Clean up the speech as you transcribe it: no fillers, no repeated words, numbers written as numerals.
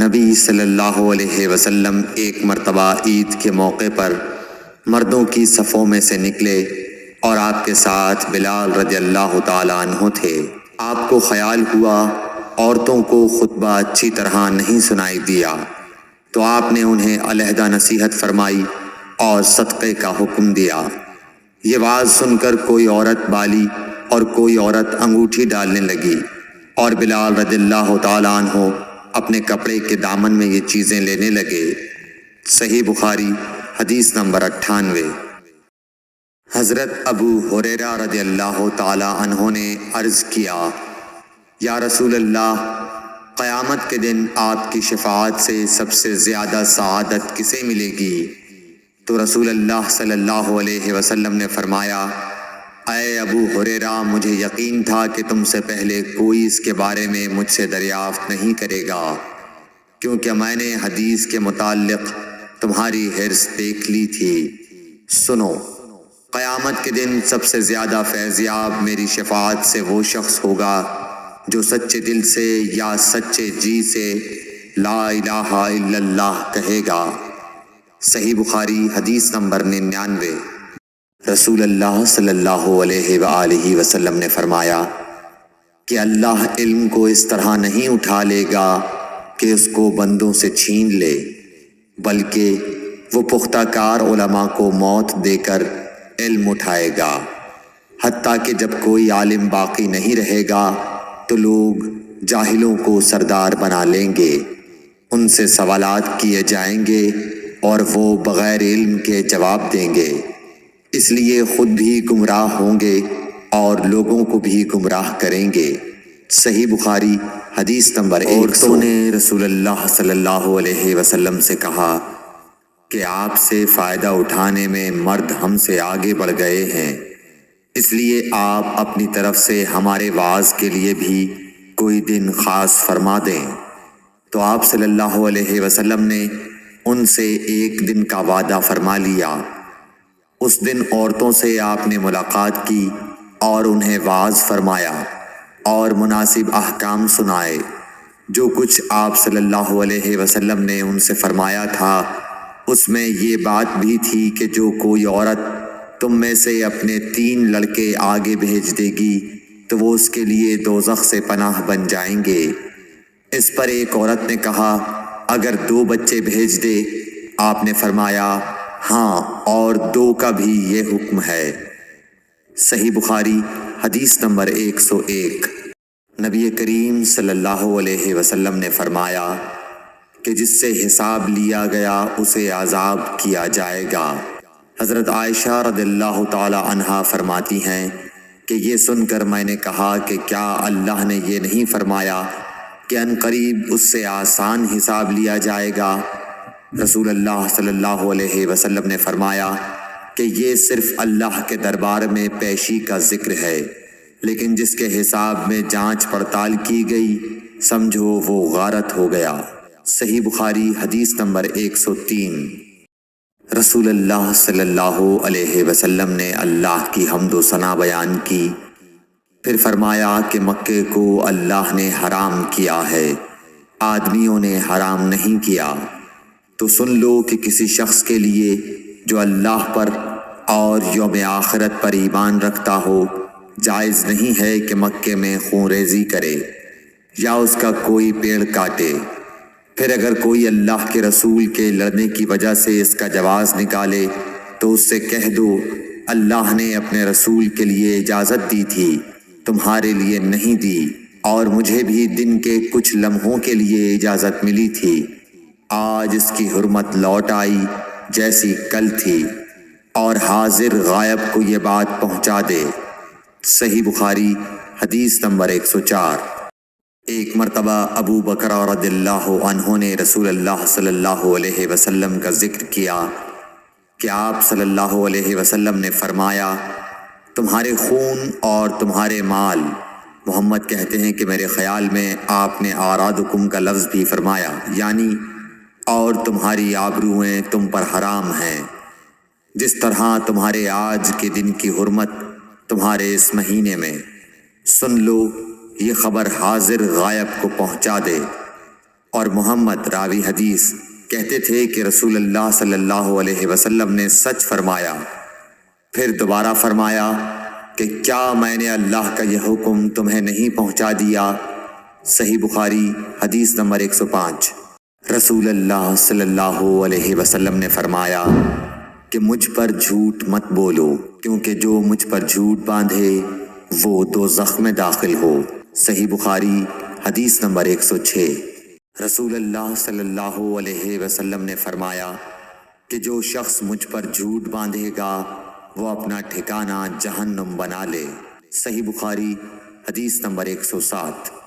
نبی صلی اللہ علیہ وسلم ایک مرتبہ عید کے موقع پر مردوں کی صفوں میں سے نکلے اور آپ کے ساتھ بلال رضی اللہ تعالیٰ عنہ تھے۔ آپ کو خیال ہوا عورتوں کو خطبہ اچھی طرح نہیں سنائی دیا، تو آپ نے انہیں علیحدہ نصیحت فرمائی اور صدقے کا حکم دیا۔ یہ واز سن کر کوئی عورت بالی اور کوئی عورت انگوٹھی ڈالنے لگی، اور بلال رضی اللہ تعالیٰ عنہ اپنے کپڑے کے دامن میں یہ چیزیں لینے لگے۔ صحیح بخاری حدیث نمبر 98۔ حضرت ابو ہریرہ رضی اللہ تعالیٰ عنہ نے عرض کیا، یا رسول اللہ، قیامت کے دن آپ کی شفاعت سے سب سے زیادہ سعادت کسے ملے گی؟ تو رسول اللہ صلی اللہ علیہ وسلم نے فرمایا، اے ابو ہریرہ، مجھے یقین تھا کہ تم سے پہلے کوئی اس کے بارے میں مجھ سے دریافت نہیں کرے گا، کیونکہ میں نے حدیث کے متعلق تمہاری حرص دیکھ لی تھی۔ سنو، قیامت کے دن سب سے زیادہ فیضیاب میری شفاعت سے وہ شخص ہوگا جو سچے دل سے یا سچے جی سے لا الہ الا اللہ کہے گا۔ صحیح بخاری حدیث نمبر 99۔ رسول اللہ صلی اللہ علیہ وآلہ وسلم نے فرمایا کہ اللہ علم کو اس طرح نہیں اٹھا لے گا کہ اس کو بندوں سے چھین لے، بلکہ وہ پختہ کار علماء کو موت دے کر علم اٹھائے گا، حتیٰ کہ جب کوئی عالم باقی نہیں رہے گا تو لوگ جاہلوں کو سردار بنا لیں گے، ان سے سوالات کیے جائیں گے اور وہ بغیر علم کے جواب دیں گے، اس لیے خود بھی گمراہ ہوں گے اور لوگوں کو بھی گمراہ کریں گے۔ صحیح بخاری حدیث نمبر 100۔ عورتوں نے رسول اللہ صلی اللہ علیہ وسلم سے کہا کہ آپ سے فائدہ اٹھانے میں مرد ہم سے آگے بڑھ گئے ہیں، اس لیے آپ اپنی طرف سے ہمارے واعظ کے لیے بھی کوئی دن خاص فرما دیں۔ تو آپ صلی اللہ علیہ وسلم نے ان سے ایک دن کا وعدہ فرما لیا۔ اس دن عورتوں سے آپ نے ملاقات کی اور انہیں واعظ فرمایا اور مناسب احکام سنائے۔ جو کچھ آپ صلی اللہ علیہ وسلم نے ان سے فرمایا تھا، اس میں یہ بات بھی تھی کہ جو کوئی عورت تم میں سے اپنے 3 لڑکے آگے بھیج دے گی تو وہ اس کے لیے دوزخ سے پناہ بن جائیں گے۔ اس پر ایک عورت نے کہا، اگر 2 بچے بھیج دے؟ آپ نے فرمایا، ہاں، اور 2 کا بھی یہ حکم ہے۔ صحیح بخاری حدیث نمبر 101۔ نبی کریم صلی اللہ علیہ وسلم نے فرمایا کہ جس سے حساب لیا گیا اسے عذاب کیا جائے گا۔ حضرت عائشہ رضی اللہ تعالی عنہا فرماتی ہیں کہ یہ سن کر میں نے کہا کہ کیا اللہ نے یہ نہیں فرمایا کہ عنقریب اس سے آسان حساب لیا جائے گا؟ رسول اللہ صلی اللہ علیہ وسلم نے فرمایا کہ یہ صرف اللہ کے دربار میں پیشی کا ذکر ہے، لیکن جس کے حساب میں جانچ پڑتال کی گئی سمجھو وہ غارت ہو گیا۔ صحیح بخاری حدیث نمبر 103۔ رسول اللہ صلی اللہ علیہ وسلم نے اللہ کی حمد و ثنا بیان کی، پھر فرمایا کہ مکے کو اللہ نے حرام کیا ہے، آدمیوں نے حرام نہیں کیا۔ تو سن لو کہ کسی شخص کے لیے جو اللہ پر اور یوم آخرت پر ایمان رکھتا ہو جائز نہیں ہے کہ مکے میں خون ریزی کرے یا اس کا کوئی پیڑ کاٹے۔ پھر اگر کوئی اللہ کے رسول کے لڑنے کی وجہ سے اس کا جواز نکالے تو اس سے کہہ دو، اللہ نے اپنے رسول کے لیے اجازت دی تھی، تمہارے لیے نہیں دی، اور مجھے بھی دن کے کچھ لمحوں کے لیے اجازت ملی تھی، آج اس کی حرمت لوٹ آئی جیسی کل تھی، اور حاضر غائب کو یہ بات پہنچا دے۔ صحیح بخاری حدیث نمبر 104۔ ایک مرتبہ ابو بکر رضی اللہ عنہ نے رسول اللہ صلی اللہ علیہ وسلم کا ذکر کیا کہ آپ صلی اللہ علیہ وسلم نے فرمایا، تمہارے خون اور تمہارے مال، محمد کہتے ہیں کہ میرے خیال میں آپ نے اعراضکم کا لفظ بھی فرمایا، یعنی اور تمہاری آبروئیں تم پر حرام ہیں، جس طرح تمہارے آج کے دن کی حرمت تمہارے اس مہینے میں۔ سن لو، یہ خبر حاضر غائب کو پہنچا دے۔ اور محمد راوی حدیث کہتے تھے کہ رسول اللہ صلی اللہ علیہ وسلم نے سچ فرمایا۔ پھر دوبارہ فرمایا کہ کیا میں نے اللہ کا یہ حکم تمہیں نہیں پہنچا دیا؟ صحیح بخاری حدیث نمبر 105۔ رسول اللہ صلی اللہ علیہ وسلم نے فرمایا کہ مجھ پر جھوٹ مت بولو، کیونکہ جو مجھ پر جھوٹ باندھے وہ دوزخ میں داخل ہو۔ صحیح بخاری حدیث نمبر 106۔ رسول اللہ صلی اللہ علیہ وسلم نے فرمایا کہ جو شخص مجھ پر جھوٹ باندھے گا وہ اپنا ٹھکانہ جہنم بنا لے۔ صحیح بخاری حدیث نمبر 107۔